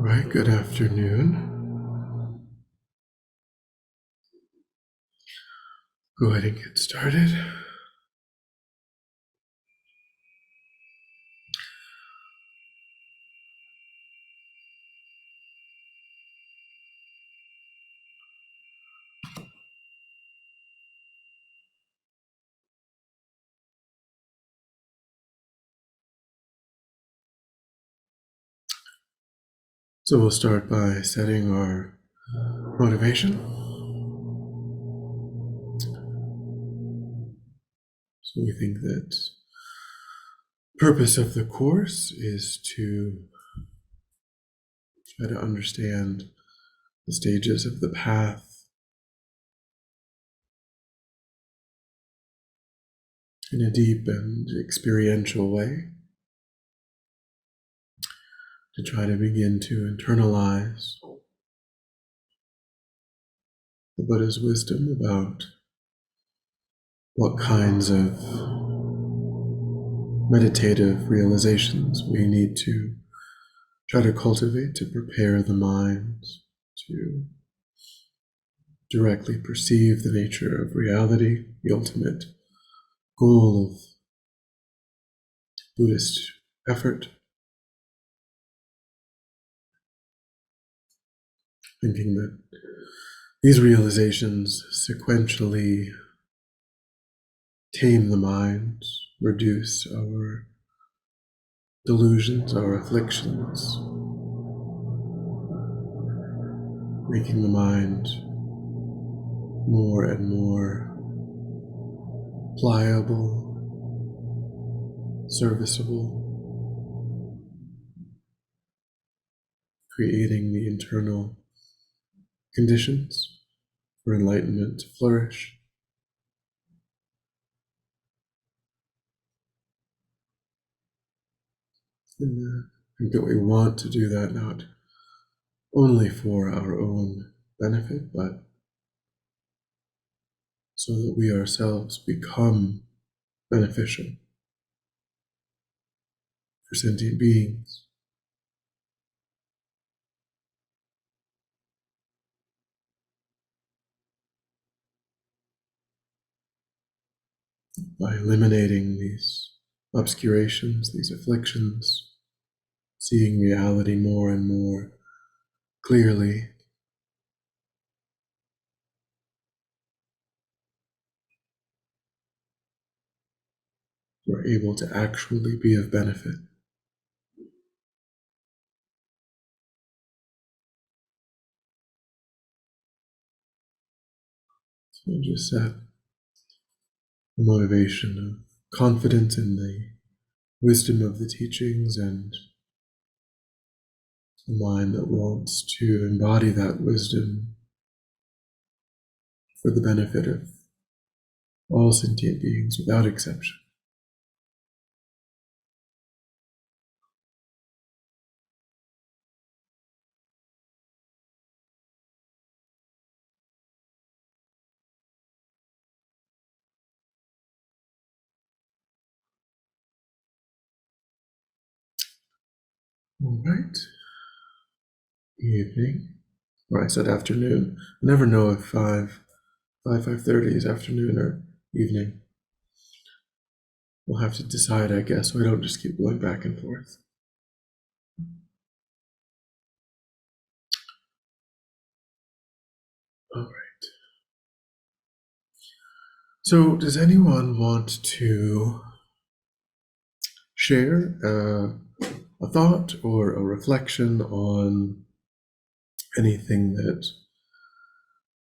Right, good afternoon. Go ahead and get started. So we'll start by setting our motivation. So we think that the purpose of the course is to try to understand the stages of the path in a deep and experiential way, to try to begin to internalize the Buddha's wisdom about what kinds of meditative realizations we need to try to cultivate to prepare the mind to directly perceive the nature of reality, the ultimate goal of Buddhist effort, thinking that these realizations sequentially tame the mind, reduce our delusions, our afflictions, making the mind more and more pliable, serviceable, creating the internal conditions for enlightenment to flourish. And I think that we want to do that not only for our own benefit, but so that we ourselves become beneficial for sentient beings. By eliminating these obscurations, these afflictions, seeing reality more and more clearly, we're able to actually be of benefit. So just set the motivation of confidence in the wisdom of the teachings and a mind that wants to embody that wisdom for the benefit of all sentient beings without exception. All right. Evening. Or I said afternoon. I never know if 5:30 is afternoon or evening. We'll have to decide, I guess, so I don't just keep going back and forth. All right. So, does anyone want to share a thought or a reflection on anything that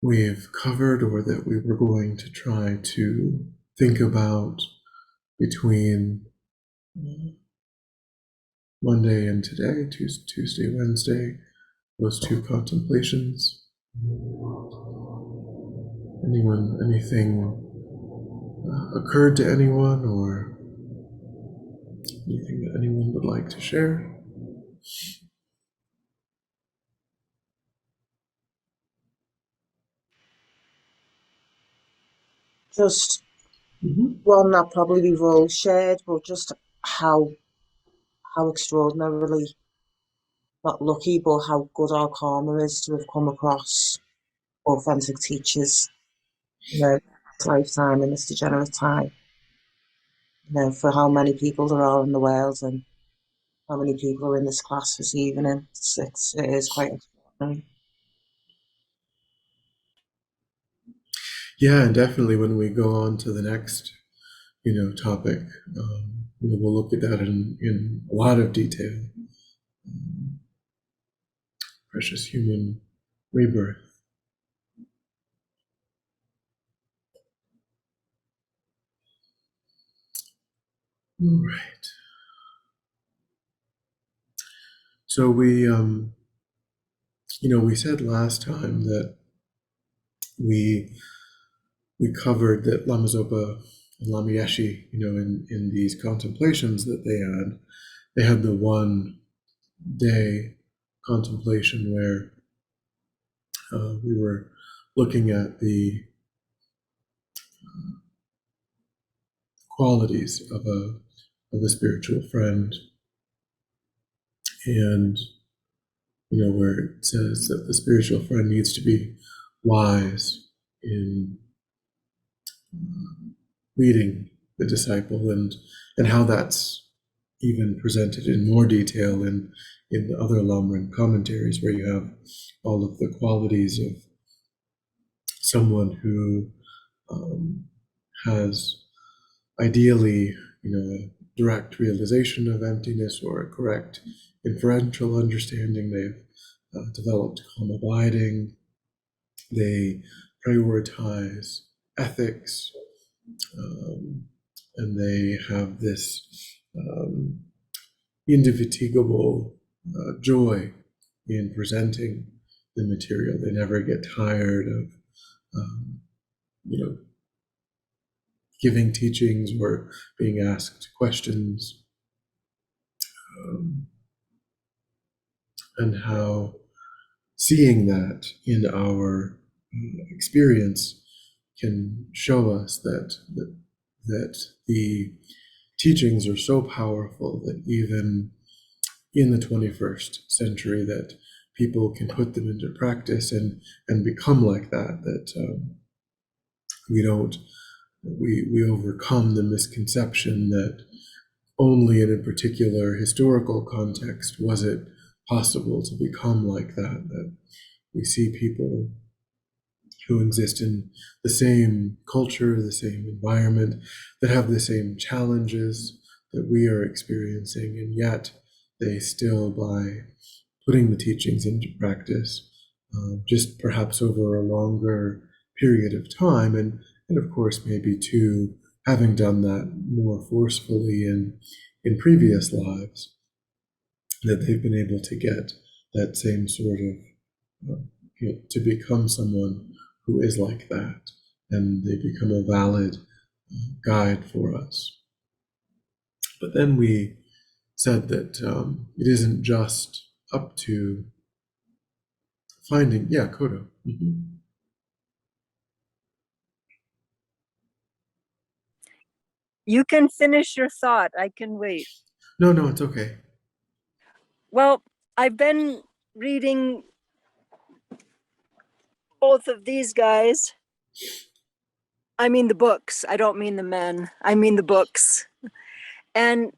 we've covered or that we were going to try to think about between Monday and today, Tuesday, Wednesday, those two contemplations? Anything occurred to anyone, or anything that anyone would like to share? Just one that probably we've all shared, but just how extraordinarily not lucky, but how good our karma is to have come across authentic teachers, this lifetime in this degenerate time. For how many people there are in the world and how many people are in this class this evening. It is quite extraordinary. Yeah, and definitely when we go on to the next, topic, we'll look at that in a lot of detail. Precious human rebirth. All right. So we said last time that we covered that Lama Zopa and Lama Yeshe, in these contemplations that they had the 1 day contemplation where we were looking at the qualities of a spiritual friend, and where it says that the spiritual friend needs to be wise in leading the disciple, and how that's even presented in more detail in the other Lamrim commentaries, where you have all of the qualities of someone who has ideally, a direct realization of emptiness or a correct inferential understanding. They've developed calm abiding. They prioritize ethics, and they have this indefatigable joy in presenting the material. They never get tired of, giving teachings or being asked questions, and how seeing that in our experience can show us that the teachings are so powerful that even in the 21st century, that people can put them into practice and become like that we overcome the misconception that only in a particular historical context was it possible to become like that we see people who exist in the same culture, the same environment, that have the same challenges that we are experiencing, and yet they still, by putting the teachings into practice, just perhaps over a longer period of time, and of course maybe too having done that more forcefully in previous lives, that they've been able to get that same sort of to become someone who is like that, and they become a valid guide for us. But then we said that it isn't just up to finding, Kodo. You can finish your thought. I can wait. No, it's okay. Well, I've been reading both of these guys. I mean the books. I don't mean the men. I mean the books. And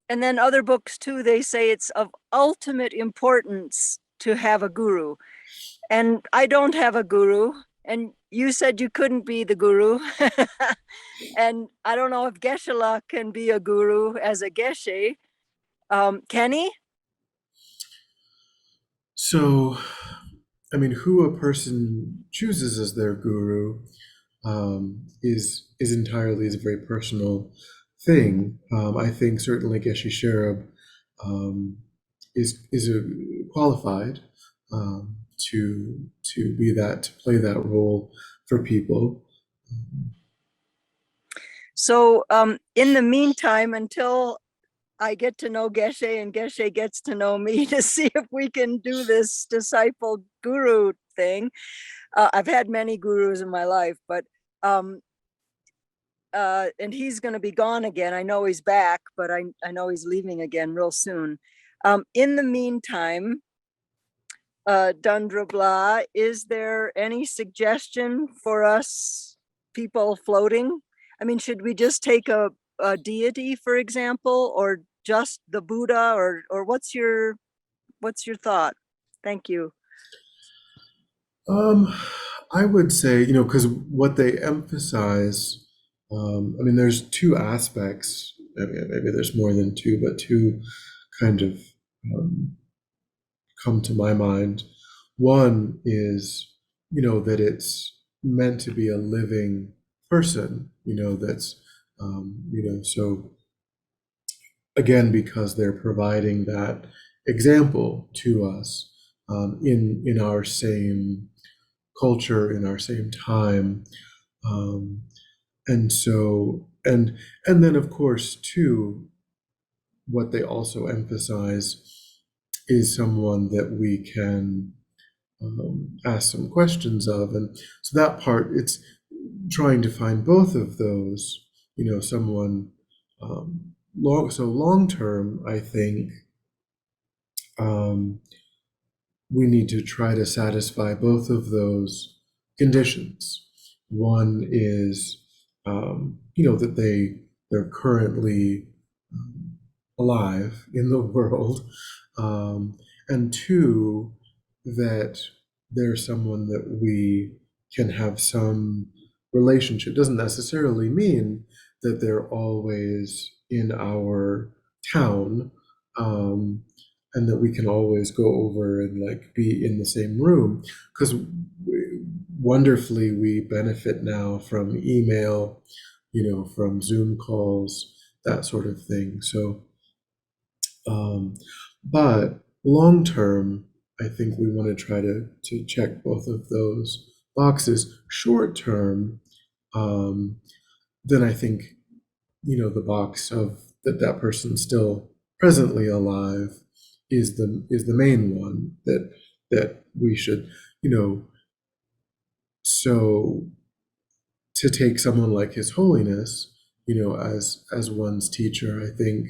then other books too, they say it's of ultimate importance to have a guru. And I don't have a guru. And you said you couldn't be the guru. And I don't know if Geshe-la can be a guru as a Geshe. Can he? So, I mean, who a person chooses as their guru is entirely is a very personal thing. I think certainly Geshe Sherab is qualified to be that, to play that role for people. So in the meantime, until I get to know Geshe and Geshe gets to know me, to see if we can do this disciple guru thing. I've had many gurus in my life, but and he's going to be gone again. I know he's back, but I know he's leaving again real soon. In the meantime, Dondrub, is there any suggestion for us people floating? I mean, should we just take a deity, for example, or just the Buddha, or what's your thought? Thank you. I would say, because what they emphasize, I mean, there's two aspects. I mean, maybe there's more than two, but two kind of come to my mind. One is, that it's meant to be a living person, that's, so again, because they're providing that example to us in our same culture, in our same time. And so, and then of course, too, what they also emphasize is someone that we can ask some questions of. And so that part, it's trying to find both of those, someone long term, I think we need to try to satisfy both of those conditions. One is, that they're currently alive in the world, and two, that they're someone that we can have some relationship. Doesn't necessarily mean that they're always in our town, and that we can always go over and like be in the same room, because wonderfully we benefit now from email, from Zoom calls, that sort of thing. So but long term, I think we want to try to check both of those boxes. Short term, then I think, the box of that person's still presently alive is the main one that we should, so to take someone like His Holiness, as one's teacher, I think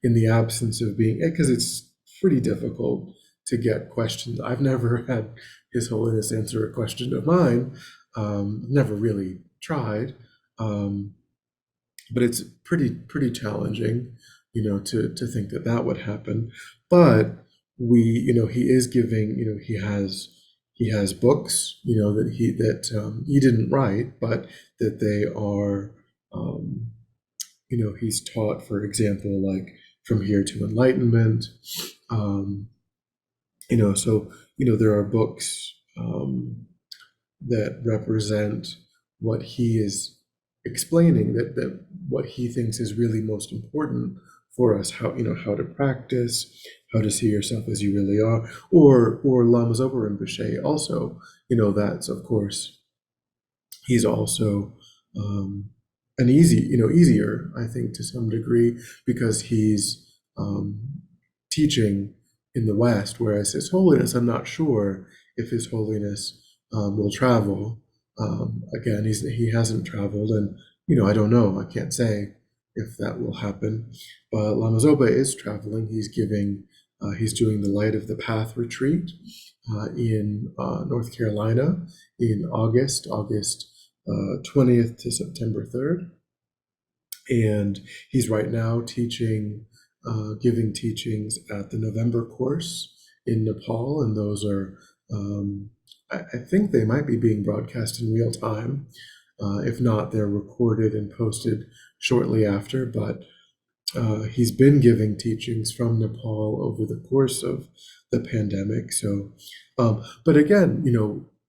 in the absence of being, because it's pretty difficult to get questions. I've never had His Holiness answer a question of mine, never really tried, but it's pretty challenging, to think that would happen. But he is giving, he has books, that he didn't write, but that they are, he's taught, for example, like From Here to Enlightenment, so, there are books that represent what he is explaining, that what he thinks is really most important for us, how to practice, how to see yourself as you really are, or Lama Zopa Rinpoche also, that's of course, he's also an easier, I think, to some degree, because he's teaching in the West, whereas His Holiness, I'm not sure if His Holiness will travel. Again, he hasn't traveled, and I don't know. I can't say if that will happen. But Lama Zopa is traveling. He's doing the Light of the Path retreat in North Carolina in August 20th to September 3rd, and he's right now teaching, giving teachings at the November course in Nepal, and those are. I think they might be being broadcast in real time. If not, they're recorded and posted shortly after. But he's been giving teachings from Nepal over the course of the pandemic. So, but again,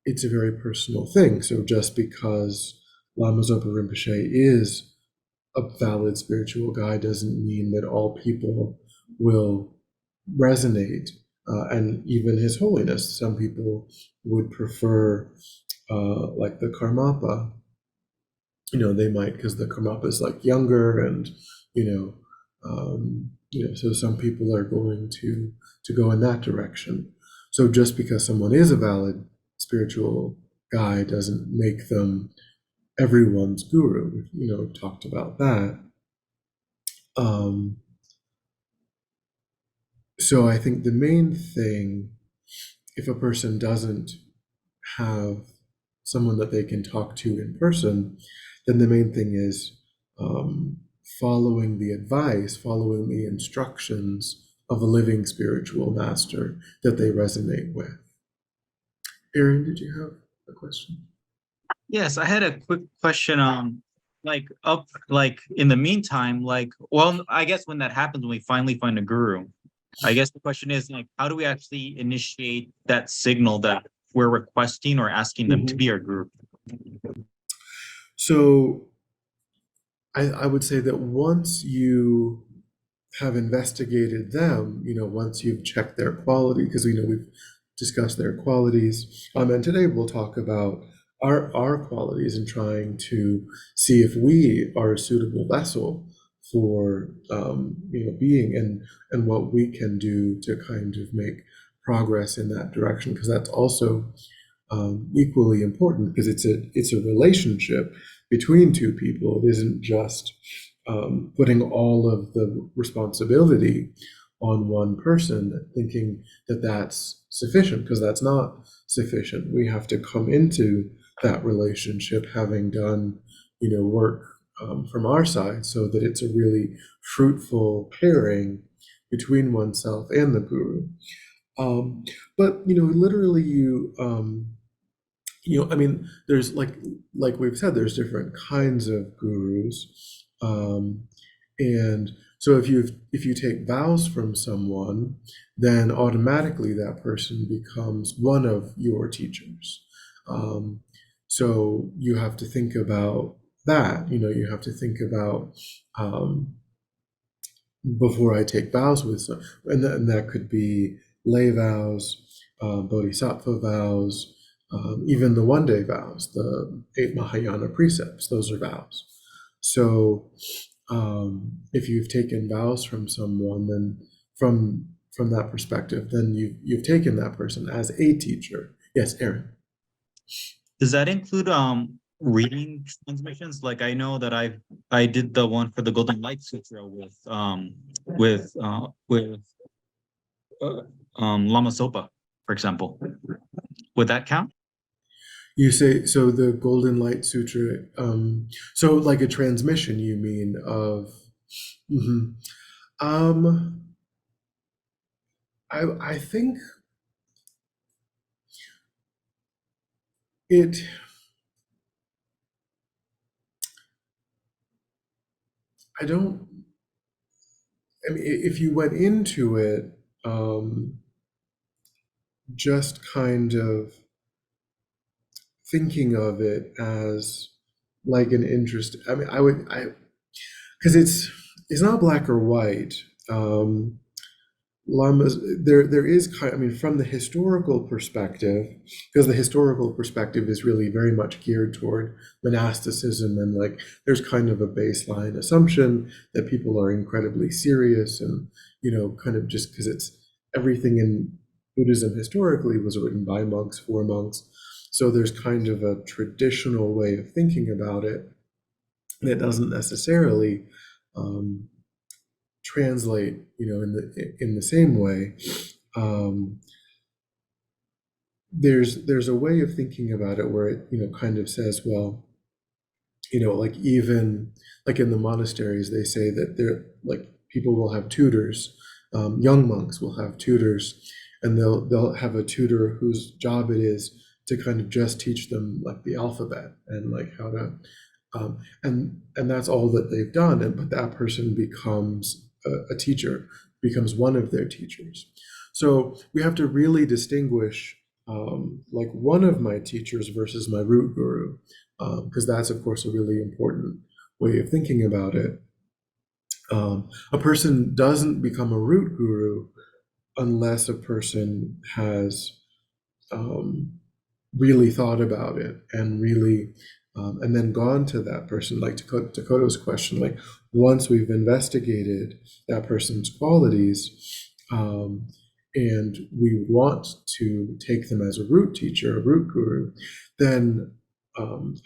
it's a very personal thing. So just because Lama Zopa Rinpoche is a valid spiritual guide doesn't mean that all people will resonate. And even His Holiness, some people would prefer, like the Karmapa. They might, because the Karmapa is like younger, and so some people are going to go in that direction. So just because someone is a valid spiritual guide doesn't make them everyone's guru. We've talked about that. So I think the main thing, if a person doesn't have someone that they can talk to in person, then the main thing is following the advice, following the instructions of a living spiritual master that they resonate with. Aaron, did you have a question? Yes, I had a quick question. Like in the meantime, well, I guess when that happens, when we finally find a guru, I guess the question is, like, how do we actually initiate that signal that we're requesting or asking them to be our guru? So I would say that once you have investigated them, once you've checked their quality, because we've discussed their qualities, and today we'll talk about our qualities and trying to see if we are a suitable vessel for being, and what we can do to kind of make progress in that direction, because that's also equally important, because it's a relationship between two people. It isn't just putting all of the responsibility on one person, thinking that that's sufficient, because that's not sufficient. We have to come into that relationship having done work from our side, so that it's a really fruitful pairing between oneself and the guru. But literally, there's like we've said, there's different kinds of gurus, and so if you take vows from someone, then automatically that person becomes one of your teachers. So you have to think about that. You have to think about, before I take vows with some, and that could be lay vows, bodhisattva vows, even the one-day vows, the 8 Mahayana precepts. Those are vows. So if you've taken vows from someone, then from that perspective, then you've taken that person as a teacher. Yes, Aaron. Does that include reading transmissions? Like, I know that I did the one for the Golden Light Sutra with Lama Zopa, for example. Would that count? You say, so the Golden Light Sutra, so like a transmission, you mean, of, I think it, I mean, if you went into it, just kind of thinking of it as like an interest, because it's not black or white. Lamas, there is from the historical perspective, because the historical perspective is really very much geared toward monasticism, and like there's kind of a baseline assumption that people are incredibly serious, and kind of just because it's everything in Buddhism historically was written by monks for monks, so there's kind of a traditional way of thinking about it that doesn't necessarily translate, in the same way. There's a way of thinking about it where it, kind of says, well, like even like in the monasteries, they say that they're like people will have tutors, young monks will have tutors, and they'll have a tutor whose job it is to kind of just teach them like the alphabet and like how to, and that's all that they've done. But that person becomes a teacher, becomes one of their teachers. So we have to really distinguish like one of my teachers versus my root guru, because that's of course a really important way of thinking about it. A person doesn't become a root guru unless a person has really thought about it and really and then gone to that person, like Dakota's question, like once we've investigated that person's qualities, and we want to take them as a root teacher, a root guru, then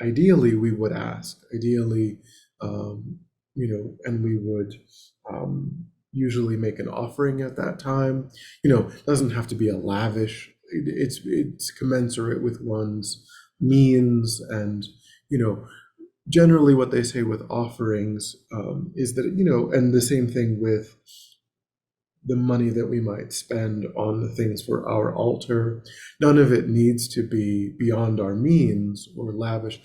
ideally we would ask, ideally, and we would usually make an offering at that time. It doesn't have to be a lavish, it's commensurate with one's means. And generally what they say with offerings is that, and the same thing with the money that we might spend on the things for our altar. None of it needs to be beyond our means or lavish,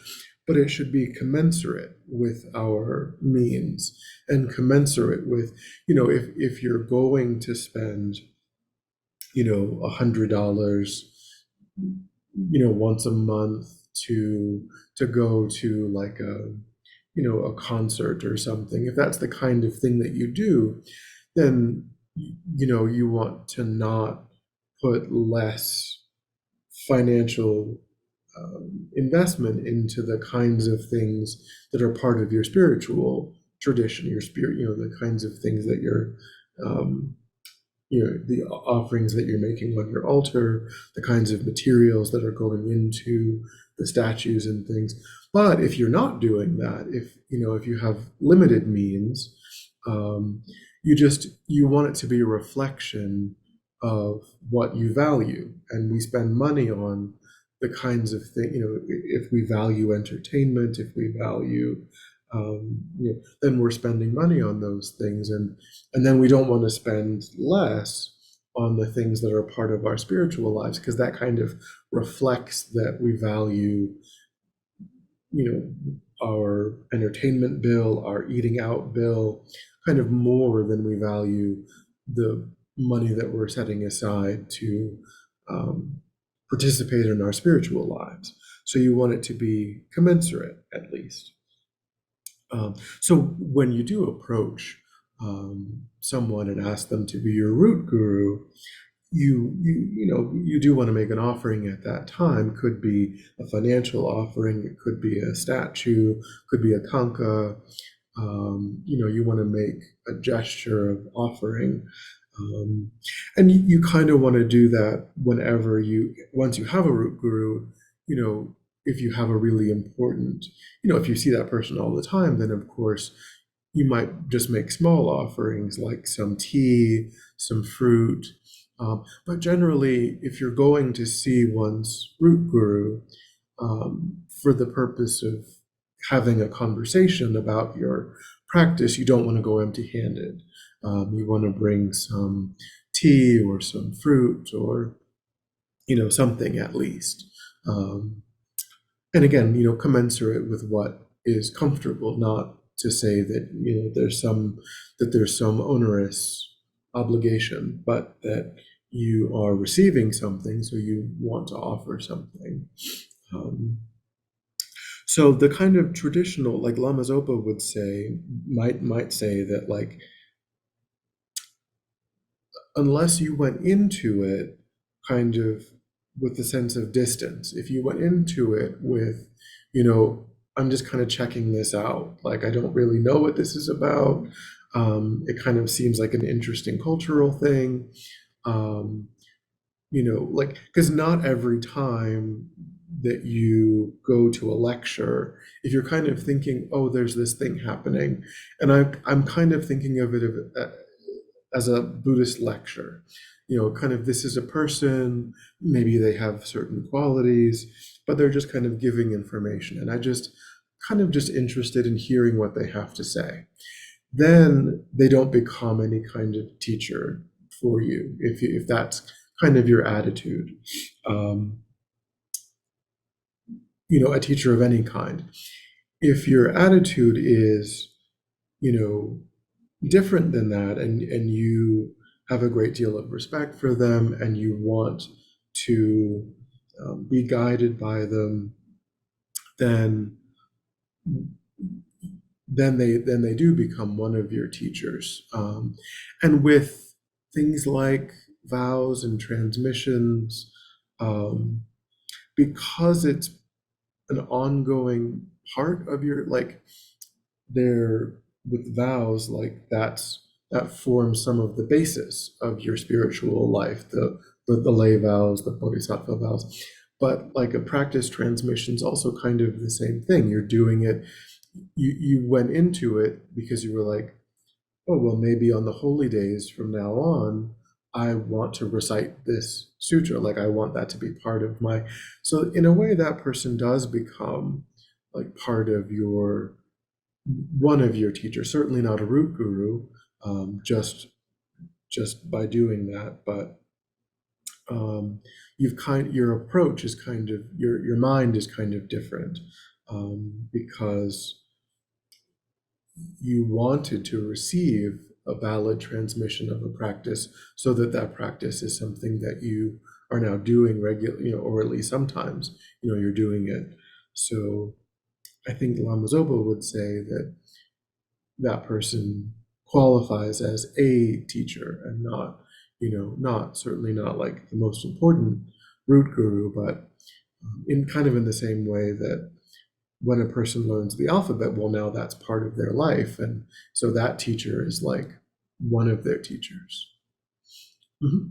but it should be commensurate with our means and commensurate with, if you're going to spend, $100, once a month to go to like a concert or something, if that's the kind of thing that you do, then you want to not put less financial investment into the kinds of things that are part of your spiritual tradition, your spirit, the kinds of things that you're, the offerings that you're making on your altar, the kinds of materials that are going into the statues and things. But if you're not doing that, if you have limited means, you want it to be a reflection of what you value. And we spend money on the kinds of things, if we value entertainment, if we value, then we're spending money on those things. And then we don't want to spend less on the things that are part of our spiritual lives, because that kind of reflects that we value, our entertainment bill, our eating out bill, kind of more than we value the money that we're setting aside to participate in our spiritual lives. So you want it to be commensurate, at least. So when you do approach someone and ask them to be your root guru, you do want to make an offering at that time. Could be a financial offering, it could be a statue, could be a kanka. You want to make a gesture of offering. And you kind of want to do that once you have a root guru, if you have a really important, if you see that person all the time, then of course you might just make small offerings like some tea, some fruit. But generally, if you're going to see one's root guru for the purpose of having a conversation about your practice, you don't want to go empty-handed. You want to bring some tea or some fruit or, something at least. And again, commensurate with what is comfortable, not to say that, there's some onerous obligation, but that you are receiving something, so you want to offer something. So the kind of traditional, like Lama Zopa would say, might say that, like, unless you went into it kind of with the sense of distance, if you went into it with, I'm just kind of checking this out, like I don't really know what this is about, it kind of seems like an interesting cultural thing, like, because not every time that you go to a lecture, if you're kind of thinking, oh, there's this thing happening, and I'm kind of thinking of it as a Buddhist lecture, kind of, this is a person, maybe they have certain qualities, but they're just kind of giving information, and I just kind of just interested in hearing what they have to say. Then they don't become any kind of teacher for you, if that's kind of your attitude. A teacher of any kind. If your attitude is, different than that, and you have a great deal of respect for them, and you want to be guided by them, then they do become one of your teachers. And with things like vows and transmissions, because it's an ongoing part of your, like, there with vows, like that forms some of the basis of your spiritual life, the lay vows, the bodhisattva vows. But like a practice transmission is also kind of the same thing. You're doing it, you went into it because you were like, oh, well, maybe on the holy days from now on, I want to recite this sutra. Like I want that to be part of my, so in a way that person does become like part of your, one of your teachers, certainly not a root guru, just by doing that, but your approach is kind of, your mind is kind of different, because you wanted to receive a valid transmission of a practice so that that practice is something that you are now doing regularly, or at least sometimes, you're doing it. So I think Lama Zopa would say that that person qualifies as a teacher and not, certainly not like the most important root guru, but in kind of in the same way that when a person learns the alphabet, well, now that's part of their life. And so that teacher is like one of their teachers. Mm-hmm.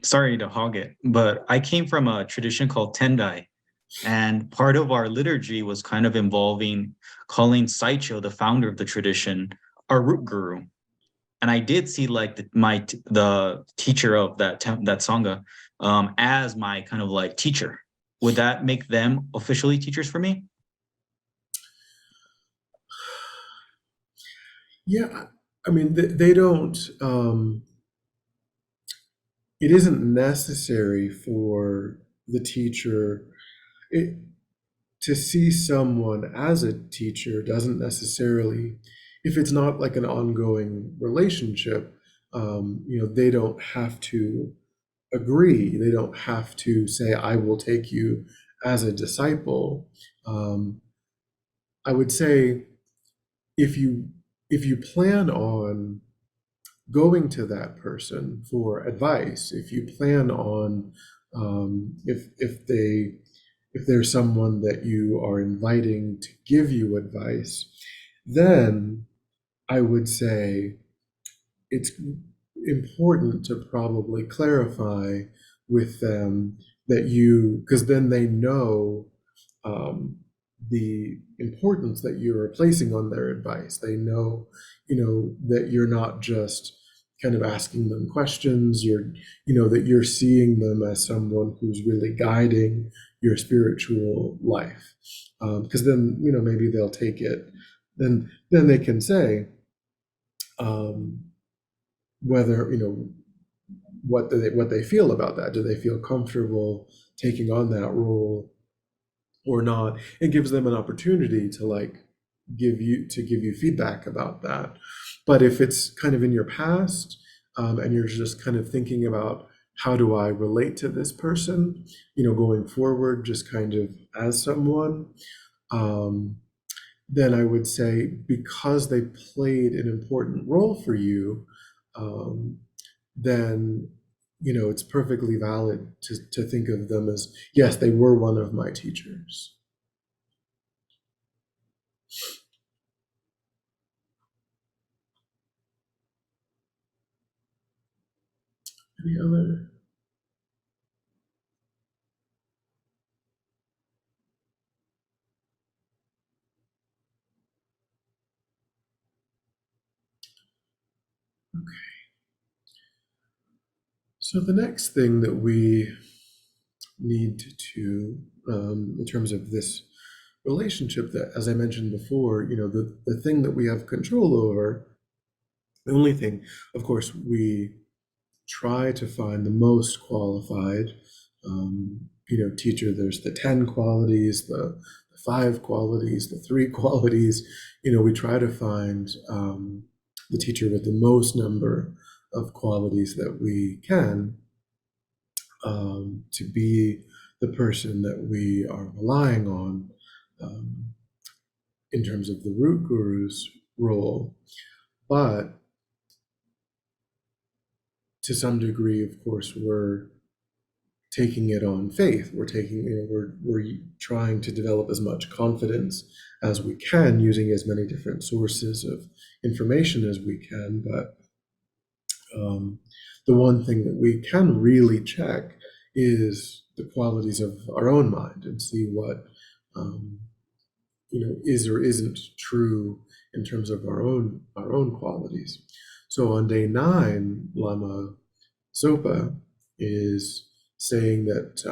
Sorry to hog it, but I came from a tradition called Tendai. And part of our liturgy was kind of involving calling Saicho, the founder of the tradition, our root guru. And I did see like the teacher of that sangha as my kind of like teacher. Would that make them officially teachers for me? Yeah, I mean, they don't. It isn't necessary for the teacher. To see someone as a teacher doesn't necessarily, if it's not like an ongoing relationship, they don't have to agree. They don't have to say, I will take you as a disciple. I would say if you plan on going to that person for advice, if you plan on, if there's someone that you are inviting to give you advice, then I would say it's important to probably clarify with them that because then they know the importance that you're placing on their advice. They know, that you're not just kind of asking them questions. That you're seeing them as someone who's really guiding your spiritual life. Because then, maybe they'll take it. Then they can say whether, what they feel about that. Do they feel comfortable taking on that role or not? It gives them an opportunity to like give you feedback about that. But if it's kind of in your past, and you're just kind of thinking about how do I relate to this person, going forward, just kind of as someone, then I would say because they played an important role for you, then it's perfectly valid to think of them as, yes, they were one of my teachers. Any other? Okay. So the next thing that we need to, in terms of this relationship, that, as I mentioned before, the thing that we have control over, the only thing, of course, we try to find the most qualified, teacher. There's the 10 qualities, the 5 qualities, the 3 qualities. We try to find the teacher with the most number of qualities that we can, to be the person that we are relying on, in terms of the root guru's role. But to some degree, of course, we're taking it on faith. We're trying to develop as much confidence as we can using as many different sources of information as we can. But the one thing that we can really check is the qualities of our own mind and see what is or isn't true in terms of our own qualities. So on day 9, Lama Zopa is saying that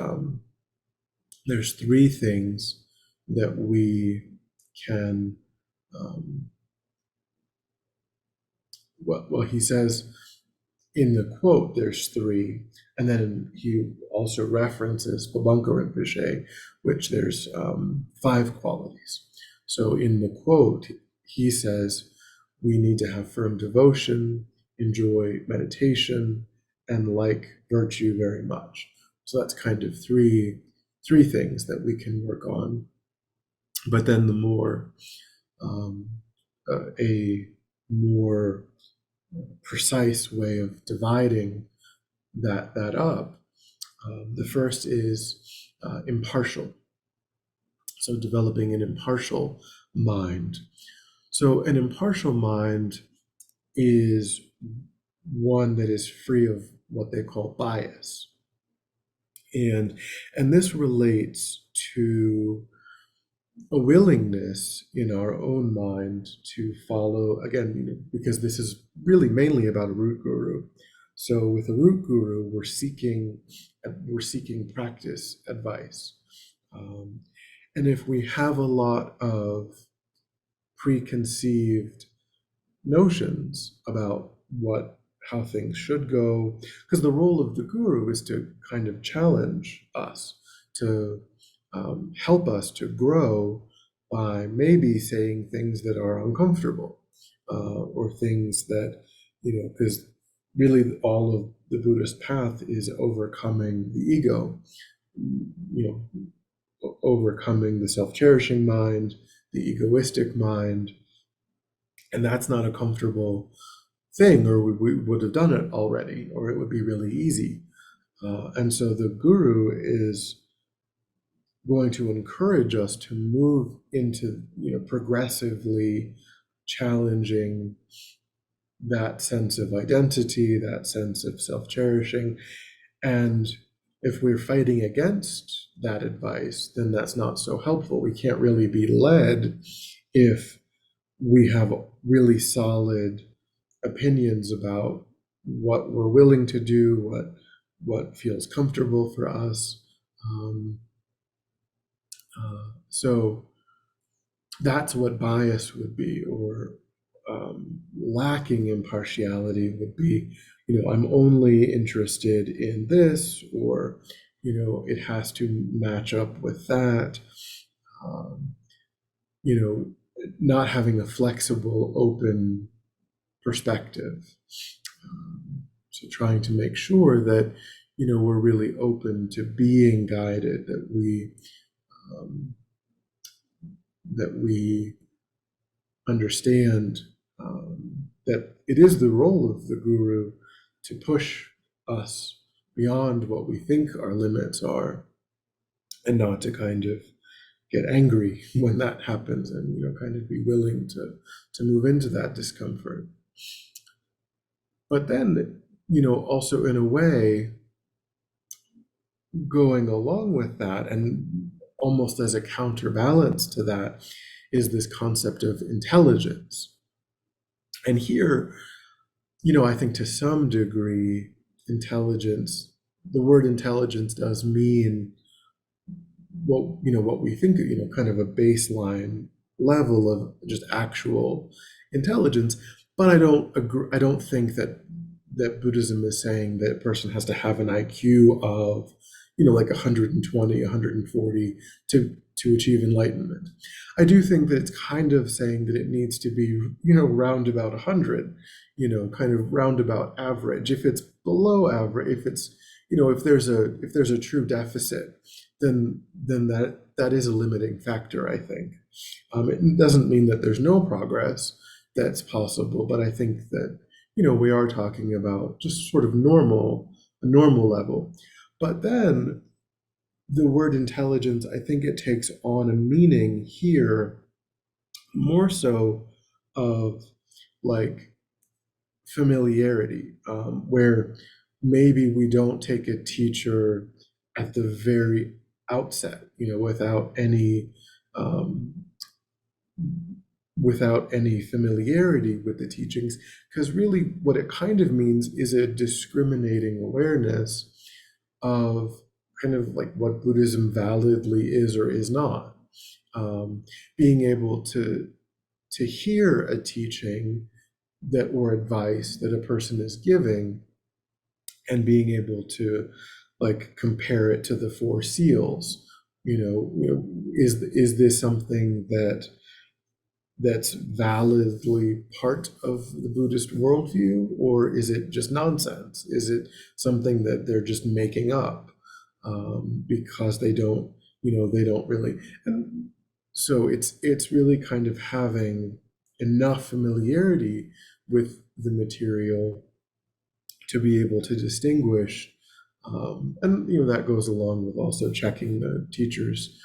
there's 3 things that we can, well, he says in the quote, there's 3, and then he also references Babunka Rinpoche, which there's 5 qualities. So in the quote, he says we need to have firm devotion, enjoy meditation, and like virtue very much. So that's kind of three things that we can work on. But then the more a more precise way of dividing that up. The first is impartial. So developing an impartial mind. So an impartial mind is one that is free of what they call bias. And this relates to a willingness in our own mind to follow, again, because this is really mainly about a root guru. So with a root guru, we're seeking practice advice. And if we have a lot of preconceived notions about how things should go, because the role of the guru is to kind of challenge us, to help us to grow by maybe saying things that are uncomfortable, or things that, because really all of the Buddhist path is overcoming the ego, overcoming the self-cherishing mind, the egoistic mind, and that's not a comfortable thing, or we would have done it already, or it would be really easy. And so the guru is going to encourage us to move into, progressively challenging that sense of identity, that sense of self-cherishing. And if we're fighting against that advice, then that's not so helpful. We can't really be led if we have really solid opinions about what we're willing to do, what feels comfortable for us. So that's what bias would be, or lacking impartiality would be, I'm only interested in this, or, it has to match up with that. Not having a flexible, open perspective. So trying to make sure that, we're really open to being guided, that we understand that it is the role of the guru to push us beyond what we think our limits are, and not to kind of get angry when that happens, and kind of be willing to move into that discomfort. But then, also in a way, going along with that, and almost as a counterbalance to that, is this concept of intelligence. And here, I think to some degree, intelligence, the word intelligence does mean what we think, kind of a baseline level of just actual intelligence. But I don't agree. I don't think that Buddhism is saying that a person has to have an IQ of, like 120, 140 to achieve enlightenment. I do think that it's kind of saying that it needs to be, round about 100, kind of roundabout average. If it's below average, if it's, if there's a true deficit, then that is a limiting factor, I think. It doesn't mean that there's no progress that's possible, but I think that, we are talking about just sort of a normal level. But then the word intelligence, I think it takes on a meaning here more so of like familiarity, where maybe we don't take a teacher at the very outset, without any familiarity with the teachings, because really what it kind of means is a discriminating awareness of kind of like what Buddhism validly is or is not. Being able to hear a teaching that or advice that a person is giving, and being able to like compare it to the four seals. Is this something that's validly part of the Buddhist worldview, or is it just nonsense? Is it something that they're just making up because they don't really? And so it's really kind of having enough familiarity with the material to be able to distinguish, and that goes along with also checking the teacher's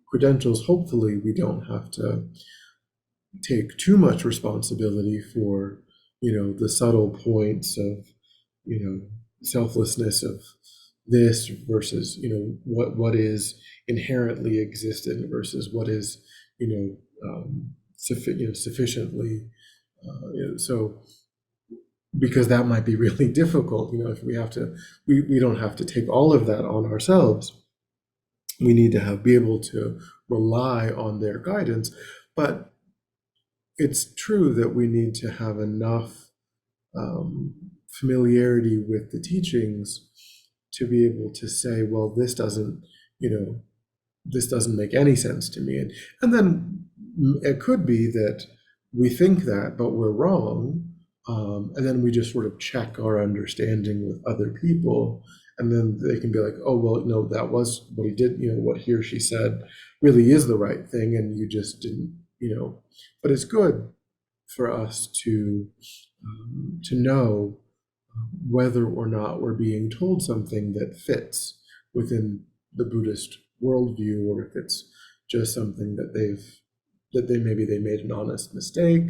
credentials. Hopefully, we don't have to take too much responsibility for the subtle points of selflessness of this versus what is inherently existent versus what is sufficiently so, because that might be really difficult, if we don't have to take all of that on ourselves. We need to be able to rely on their guidance, but it's true that we need to have enough familiarity with the teachings to be able to say, well, this doesn't make any sense to me. And then it could be that we think that, but we're wrong. And then we just sort of check our understanding with other people. And then they can be like, oh, well, no, that was what he did, what he or she said really is the right thing. And you just didn't, but it's good for us to know whether or not we're being told something that fits within the Buddhist worldview, or if it's just something that maybe they made an honest mistake,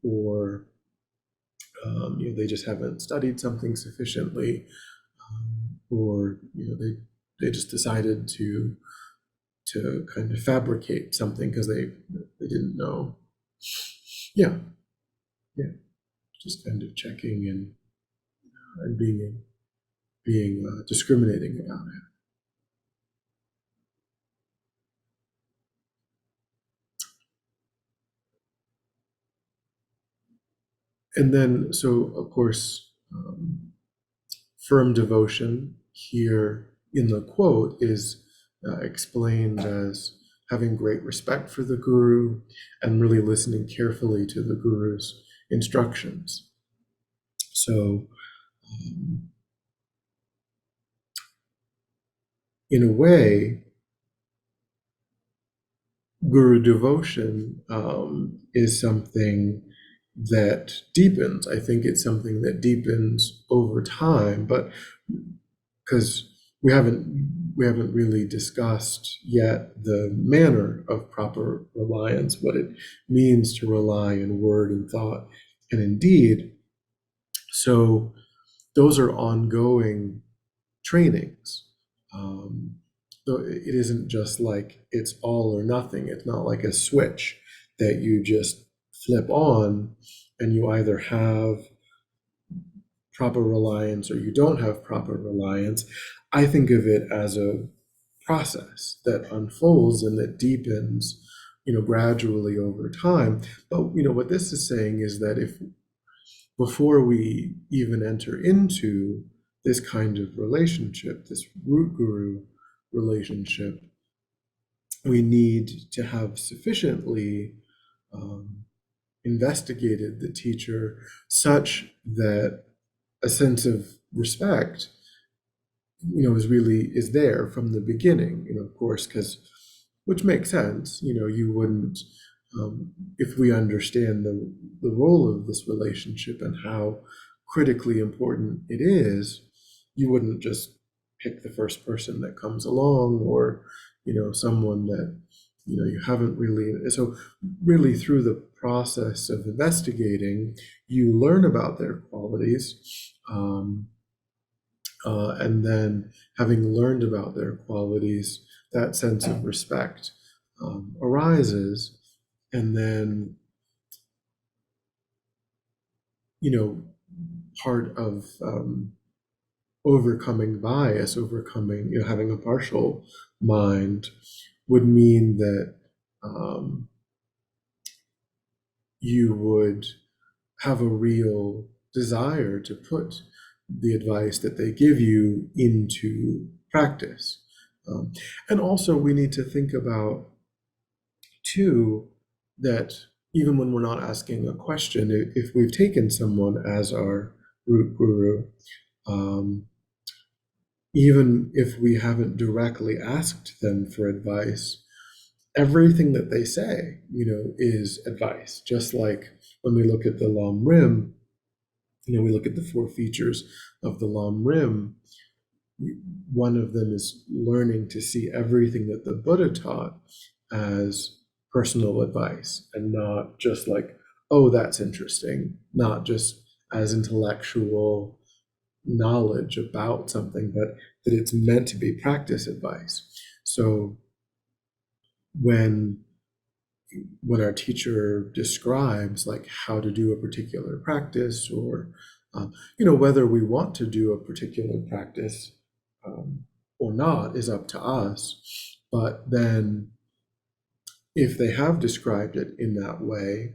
or they just haven't studied something sufficiently, or they just decided to kind of fabricate something because they didn't know. Yeah, just kind of checking and being discriminating about it. And then, so of course, firm devotion here in the quote is explained as having great respect for the guru and really listening carefully to the guru's instructions. So, in a way, guru devotion is something that deepens. I think it's something that deepens over time, but because we haven't really discussed yet the manner of proper reliance, what it means to rely in word and thought and in deed. So those are ongoing trainings. It isn't just like it's all or nothing. It's not like a switch that you just flip on and you either have proper reliance or you don't have proper reliance. I think of it as a process that unfolds and that deepens, gradually over time. But, what this is saying is that if before we even enter into this kind of relationship, this root guru relationship, we need to have sufficiently investigated the teacher such that a sense of respect, is there from the beginning, of course, which makes sense. You wouldn't, if we understand the role of this relationship and how critically important it is, you wouldn't just pick the first person that comes along, or someone that you haven't really. So really, through the process of investigating, you learn about their qualities, and then having learned about their qualities, that sense of respect arises. And then, part of overcoming bias, having a partial mind would mean that you would have a real desire to put the advice that they give you into practice. And also, we need to think about, too, that even when we're not asking a question, if we've taken someone as our root guru, even if we haven't directly asked them for advice, everything that they say, is advice. Just like when we look at the Lamrim, we look at the 4 features of the Lamrim. One of them is learning to see everything that the Buddha taught as personal advice, and not just like, oh, that's interesting, not just as intellectual knowledge about something, but that it's meant to be practice advice. So when our teacher describes like how to do a particular practice, or whether we want to do a particular practice or not is up to us. But then if they have described it in that way,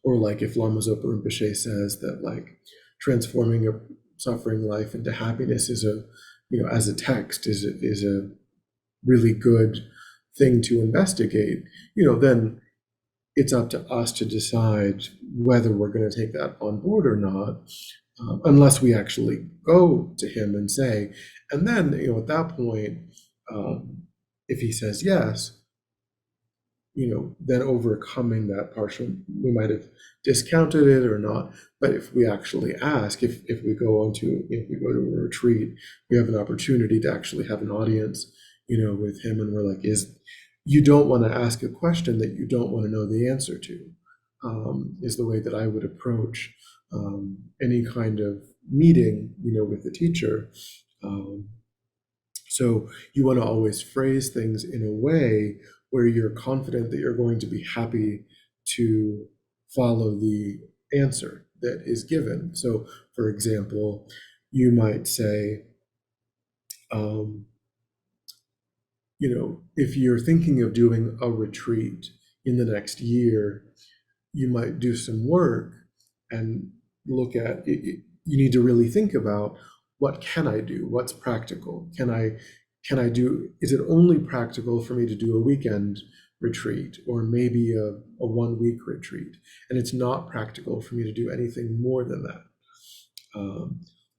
or like if Lama Zopa Rinpoche says that like transforming a suffering life into happiness is as a text is a really good thing to investigate, then it's up to us to decide whether we're going to take that on board or not, unless we actually go to him and say, and then, at that point, if he says yes, then overcoming that partial, we might have discounted it or not. But if we actually ask, if we go to a retreat, we have an opportunity to actually have an audience, with him, and we're like, you don't want to ask a question that you don't want to know the answer to, is the way that I would approach any kind of meeting, with the teacher. So you want to always phrase things in a way where you're confident that you're going to be happy to follow the answer that is given. So, for example, you might say, if you're thinking of doing a retreat in the next year, you might do some work and look at it. You need to really think about, what can I do? What's practical? Can I do, is it only practical for me to do a weekend retreat, or maybe a 1-week retreat, and it's not practical for me to do anything more than that?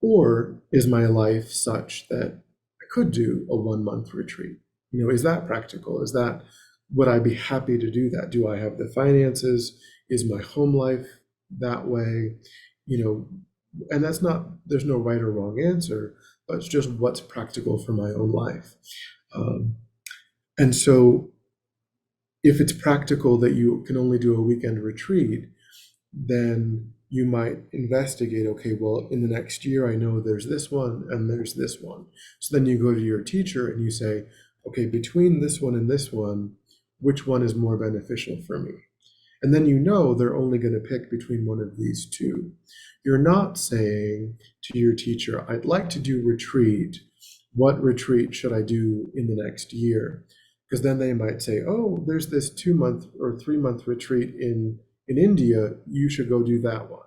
Or is my life such that I could do a 1-month retreat? Is that practical? Would I be happy to do that? Do I have the finances? Is my home life that way? And there's no right or wrong answer, but it's just what's practical for my own life. And so if it's practical that you can only do a weekend retreat, then you might investigate, okay, well, in the next year, I know there's this one and there's this one. So then you go to your teacher and you say, okay, between this one and this one, which one is more beneficial for me? And then they're only going to pick between one of these two. You're not saying to your teacher, I'd like to do retreat. What retreat should I do in the next year? Because then they might say, oh, there's this 2-month or 3-month retreat in India. You should go do that one.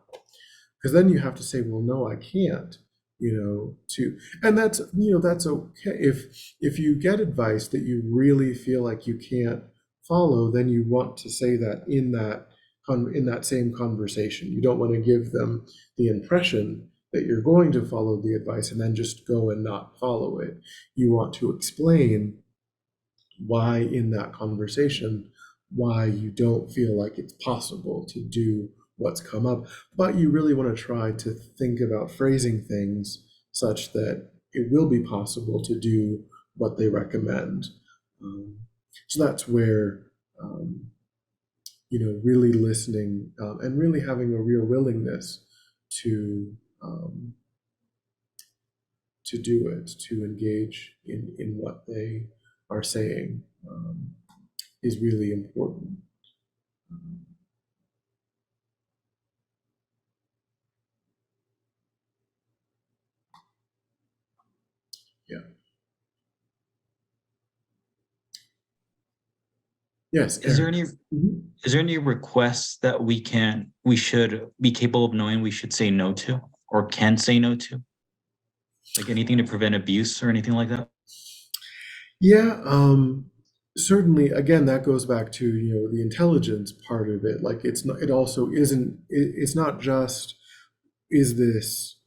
Because then you have to say, well, no, I can't. And that's okay. If you get advice that you really feel like you can't follow, then you want to say that in that same conversation. You don't want to give them the impression that you're going to follow the advice and then just go and not follow it. You want to explain why in that conversation, why you don't feel like it's possible to do what's come up, but you really want to try to think about phrasing things such that it will be possible to do what they recommend. So that's where, really listening and really having a real willingness to do it, to engage in what they are saying, is really important. Yeah. Yes. Is there Eric. any is there any requests that we should be capable of knowing we should say no to or can say no to? Like anything to prevent abuse or anything like that? Yeah, certainly. Again, that goes back to, the intelligence part of it. Like, it's not. It also isn't. It's not just, is this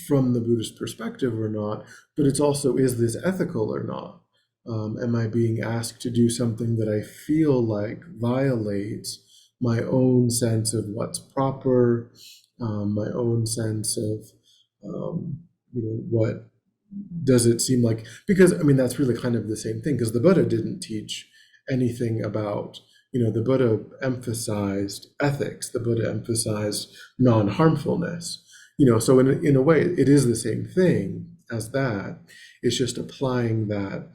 from the Buddhist perspective or not, but it's also, is this ethical or not? Am I being asked to do something that I feel like violates my own sense of what's proper, my own sense of, what does it seem like? Because, I mean, that's really kind of the same thing, because the Buddha didn't teach anything about, the Buddha emphasized ethics, the Buddha emphasized non-harmfulness. So in a way, it is the same thing as that. It's just applying that.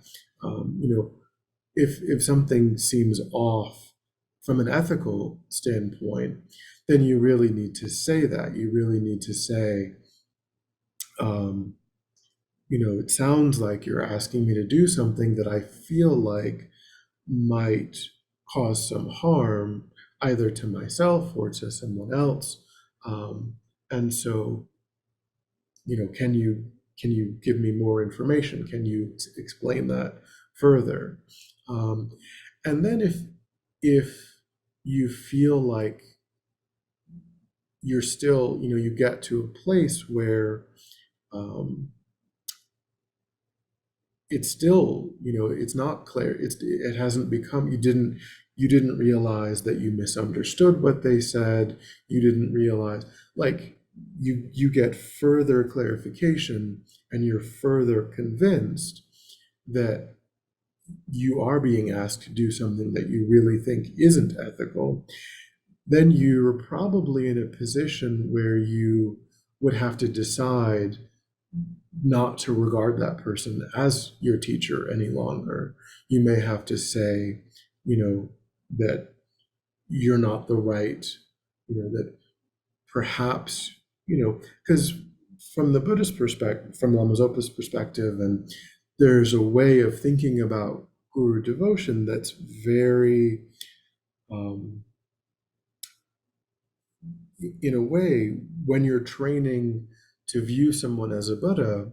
If something seems off from an ethical standpoint, then you really need to say that. You really need to say, it sounds like you're asking me to do something that I feel like might cause some harm, either to myself or to someone else. And so, can you give me more information? Can you explain that further? And then if you feel like you're still, you get to a place where it's still, it's not clear. It hasn't become, you didn't realize that you misunderstood what they said. You didn't realize, like, you get further clarification and you're further convinced that you are being asked to do something that you really think isn't ethical, then you're probably in a position where you would have to decide not to regard that person as your teacher any longer. You may have to say, that you're not the right, that perhaps, because from the Buddhist perspective, from Lama Zopa's perspective, and there's a way of thinking about guru devotion that's very, in a way, when you're training to view someone as a Buddha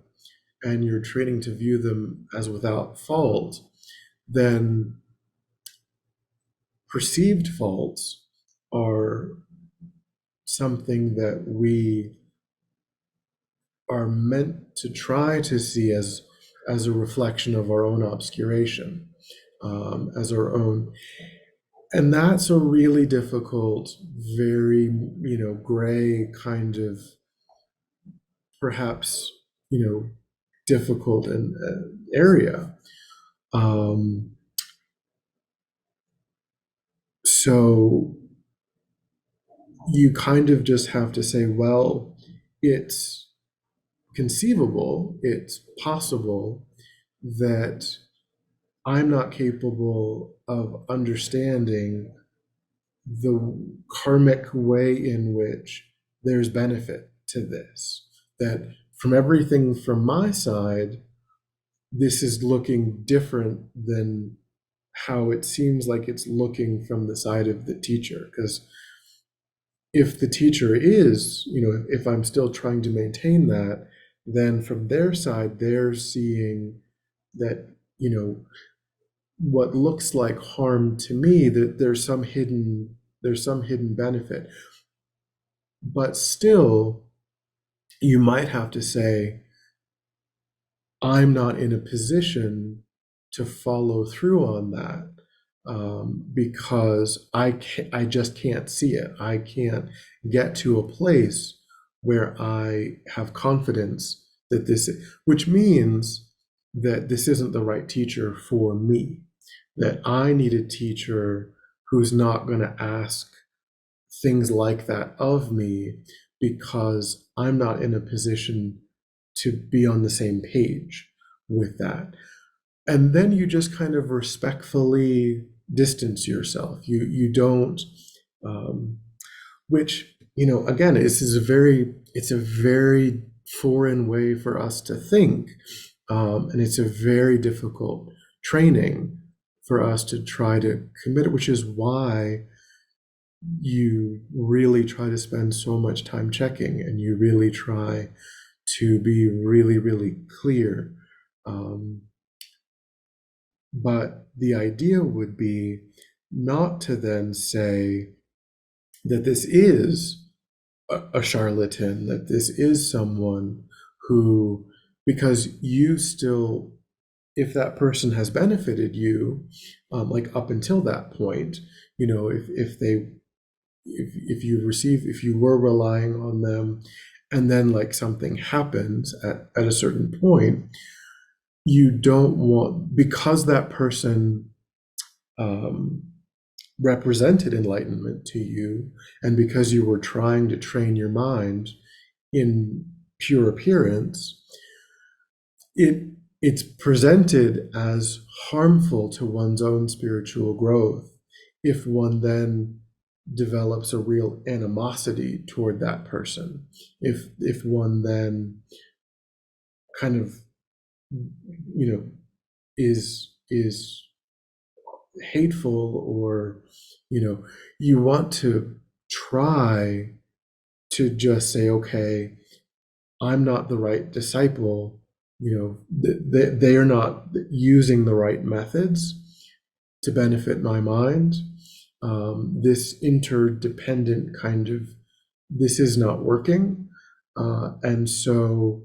and you're training to view them as without fault, then perceived faults are something that we are meant to try to see as a reflection of our own obscuration, as our own. And that's a really difficult, very, gray kind of, perhaps, difficult area. So you kind of just have to say, well, it's conceivable, it's possible that I'm not capable of understanding the karmic way in which there's benefit to this. That from everything from my side, this is looking different than how it seems like it's looking from the side of the teacher. Because if the teacher is, if I'm still trying to maintain that, then from their side, they're seeing that, what looks like harm to me, that there's some hidden benefit. But still, you might have to say, I'm not in a position to follow through on that, because I just can't see it. I can't get to a place where I have confidence that which means that this isn't the right teacher for me, that I need a teacher who's not going to ask things like that of me, because I'm not in a position to be on the same page with that. And then you just kind of respectfully distance yourself. You don't, which, again, it's a very foreign way for us to think. And it's a very difficult training for us to try to commit it, which is why you really try to spend so much time checking, and you really try to be really, really clear. But the idea would be not to then say that this is a charlatan, that this is someone who, because you still, if that person has benefited you, like up until that point, if you were relying on them, and then like something happens at a certain point, you don't want, because that person represented enlightenment to you, and because you were trying to train your mind in pure appearance, it's presented as harmful to one's own spiritual growth if one then develops a real animosity toward that person. If one then kind of, is hateful, or, you want to try to just say, okay, I'm not the right disciple. They are not using the right methods to benefit my mind. This interdependent kind of, this is not working. And so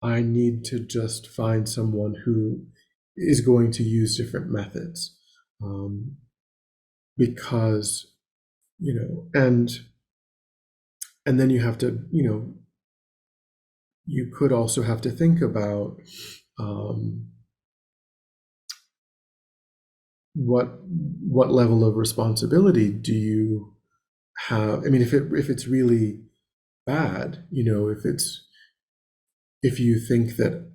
I need to just find someone who is going to use different methods. Because, and then you have to, you could also have to think about what level of responsibility do you have? I mean, if it's really bad, if you think that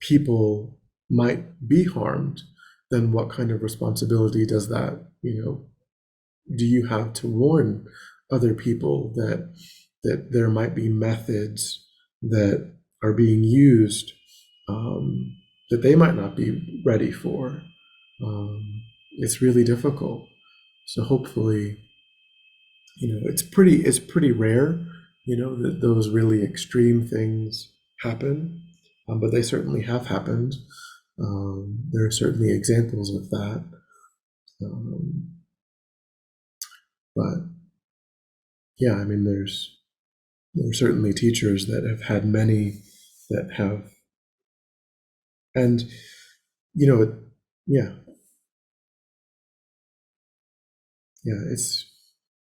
people might be harmed, then what kind of responsibility does that, do you have to warn other people that there might be methods that are being used that they might not be ready for? It's really difficult. So hopefully, it's pretty rare, that those really extreme things happen, but they certainly have happened. There are certainly examples of that. But yeah, I mean, there are certainly teachers that have had many that have, and yeah,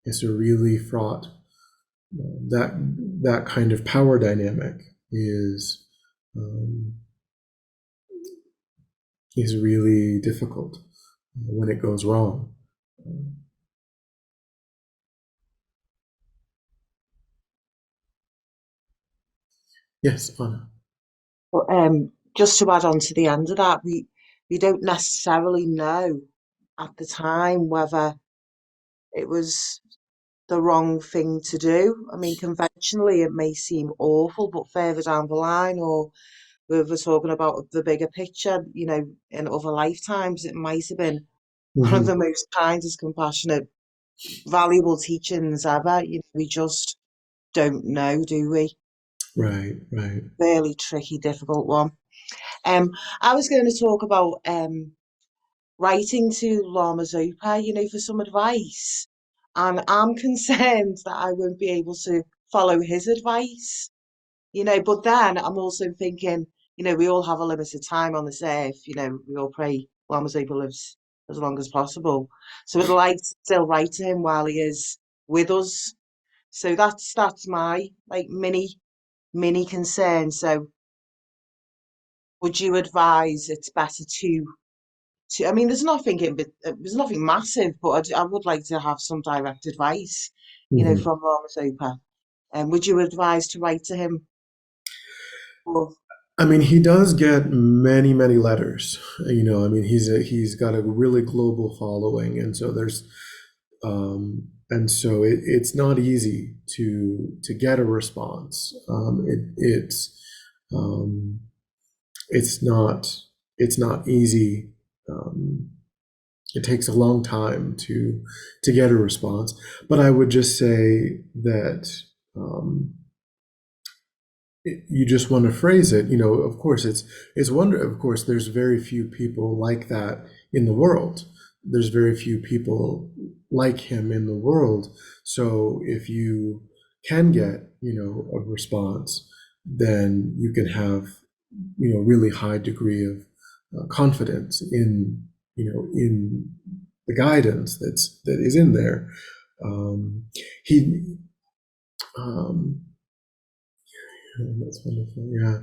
it's a really fraught, that kind of power dynamic is really difficult when it goes wrong. Yes, Anna. But just to add on to the end of that, we don't necessarily know at the time whether it was the wrong thing to do. I mean, conventionally it may seem awful, but further down the line, or we're talking about the bigger picture, in other lifetimes, it might have been one of the most kindest, compassionate, valuable teachings ever. We just don't know, do we? Right. Really tricky, difficult one. I was going to talk about writing to Lama Zopa, for some advice. And I'm concerned that I won't be able to follow his advice, but then I'm also thinking, we all have a limited time on this earth, we all pray Lama Zopa lives as long as possible. So I'd like to still write to him while he is with us. So that's my like mini concern. So would you advise it's better I mean, there's nothing massive, but I would like to have some direct advice, from Lama Zopa. Would you advise to write to him? Or I mean, he does get many, many letters. You know, I mean, he's got a really global following, and so it's not easy to get a response. Um, it's not easy. It takes a long time to get a response. But I would just say that. You just want to phrase it, you know, of course of course there's very few people like that in the world. There's very few people like him in the world. So if you can get, you know, a response, then you can have, you know, really high degree of confidence in, you know, in the guidance that is in there. He um, That's wonderful. Yeah.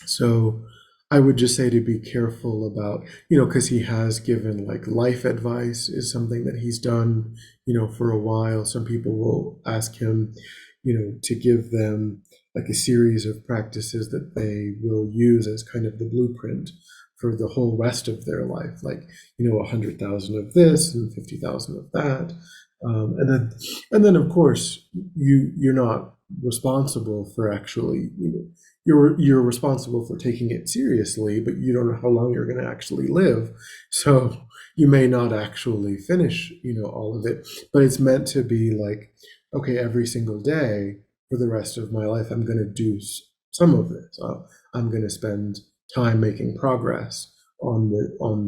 So I would just say to be careful about, you know, because he has given like life advice is something that he's done, you know, for a while. Some people will ask him, you know, to give them like a series of practices that they will use as kind of the blueprint for the whole rest of their life, like, you know, 100,000 of this and 50,000 of that. And then of course you're not responsible for actually, you know, you're responsible for taking it seriously, but you don't know how long you're going to actually live. So you may not actually finish, you know, all of it, but it's meant to be like, okay, every single day for the rest of my life, I'm going to do some of this. I'm going to spend time making progress on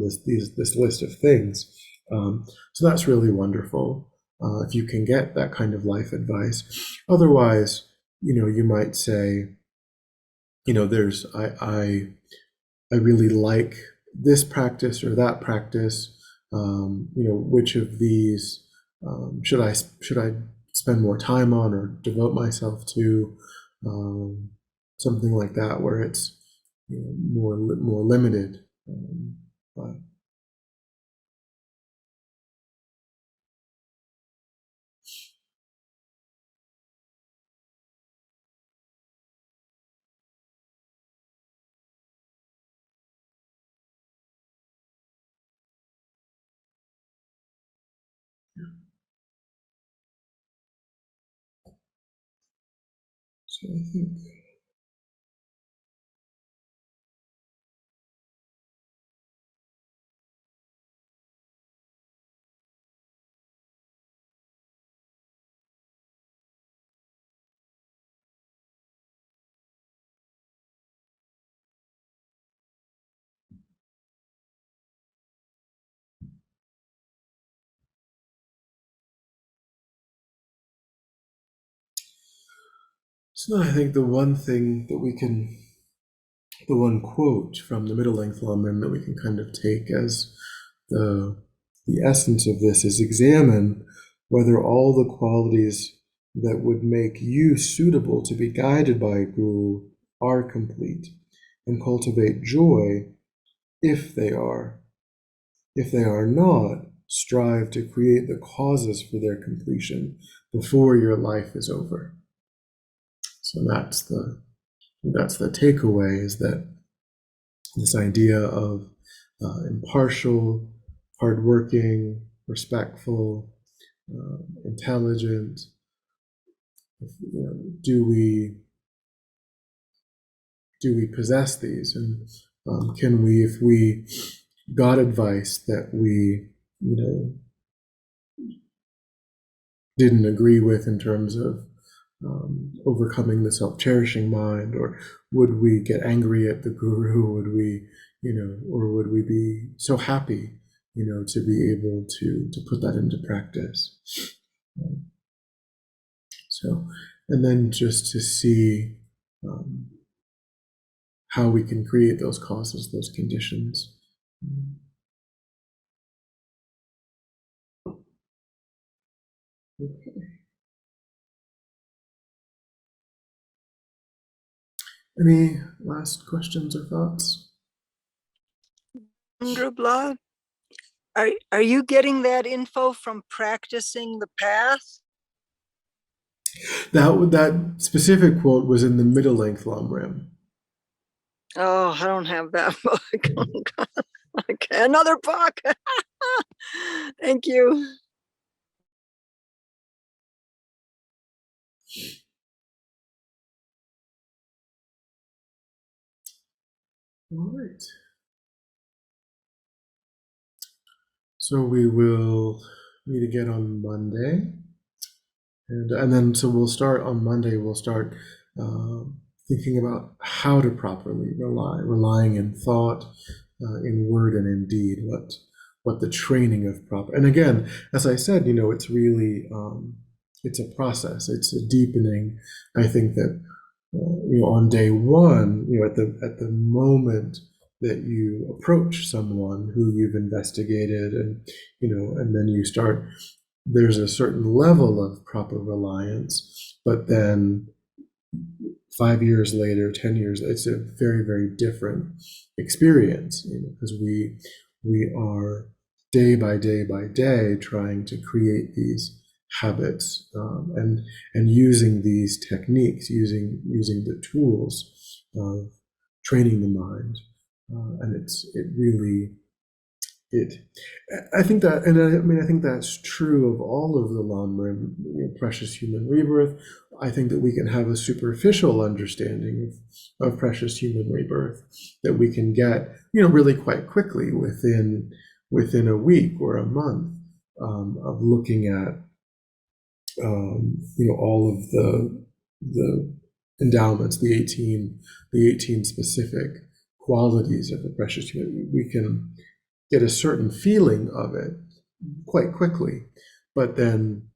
this list of things. So that's really wonderful. If you can get that kind of life advice. Otherwise, you know, you might say, you know, I really like this practice or that practice. You know, which of these should I spend more time on or devote myself to? Something like that, where it's, you know, more limited. But so I think. So then I think the one thing that the one quote from the middle length Lamrim that we can kind of take as the essence of this is examine whether all the qualities that would make you suitable to be guided by a guru are complete, and cultivate joy if they are. If they are not, strive to create the causes for their completion before your life is over. So that's the takeaway, is that this idea of impartial, hardworking, respectful, intelligent. You know, do we possess these, and can we, if we got advice that we, you know, didn't agree with in terms of overcoming the self-cherishing mind, or would we get angry at the guru? Would we, you know, or would we be so happy, you know, to be able to put that into practice? So, and then just to see how we can create those causes, those conditions. Okay. Any last questions or thoughts? Dondrub, are you getting that info from practicing the path? That specific quote was in the middle length Lamrim. Oh, I don't have that book. Oh, God. Okay, another book. Thank you. All right. So we will meet again on Monday. And then, so we'll start on Monday, we'll start thinking about how to properly relying in thought, in word and in deed, what the training of proper, and again, as I said, it's really, it's a process, it's a deepening. I think that, on day one, at the moment that you approach someone who you've investigated and then you start, there's a certain level of proper reliance, but then 5 years later, 10 years, it's a very, very different experience, because we are day by day by day trying to create these habits, and using these techniques, using the tools of training the mind, and it really, I think that, and I think that's true of all of the Lamrim, precious human rebirth. I think that we can have a superficial understanding of precious human rebirth that we can get, really quite quickly within a week or a month, of looking at, all of the endowments, the 18 specific qualities of the precious human. We can get a certain feeling of it quite quickly, but then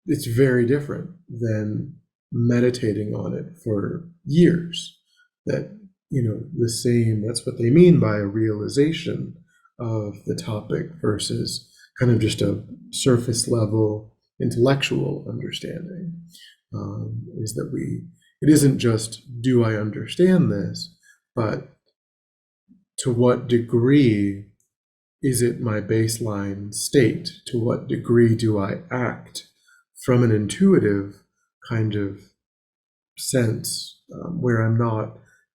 it's very different than meditating on it for years. That, that's what they mean by a realization of the topic versus kind of just a surface level intellectual understanding, is that it isn't just, do I understand this, but to what degree is it my baseline state? To what degree do I act from an intuitive kind of sense, where I'm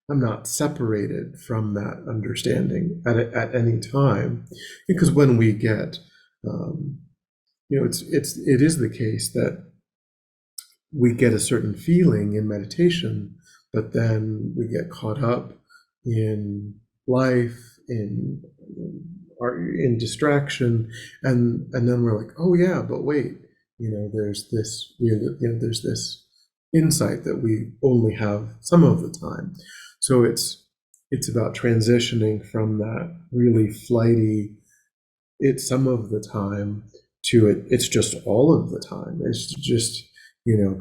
not separated from that understanding at any time? Because when we get, it is the case that we get a certain feeling in meditation, but then we get caught up in life, in distraction, and then we're like, oh yeah, but wait, there's this there's this insight that we only have some of the time. So it's about transitioning from that really flighty, it's some of the time, to it's just all of the time. It's just,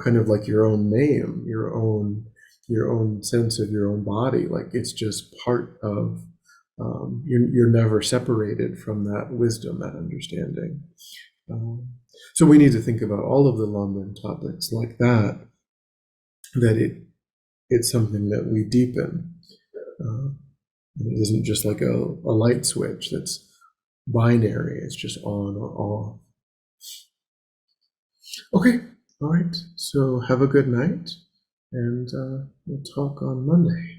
kind of like your own name, your own sense of your own body. Like, it's just part of, you're never separated from that wisdom, that understanding. So we need to think about all of the Lamrim topics like that, it's something that we deepen. It isn't just like a light switch that's binary, it's just on or off. Okay, all right, so have a good night, and we'll talk on Monday.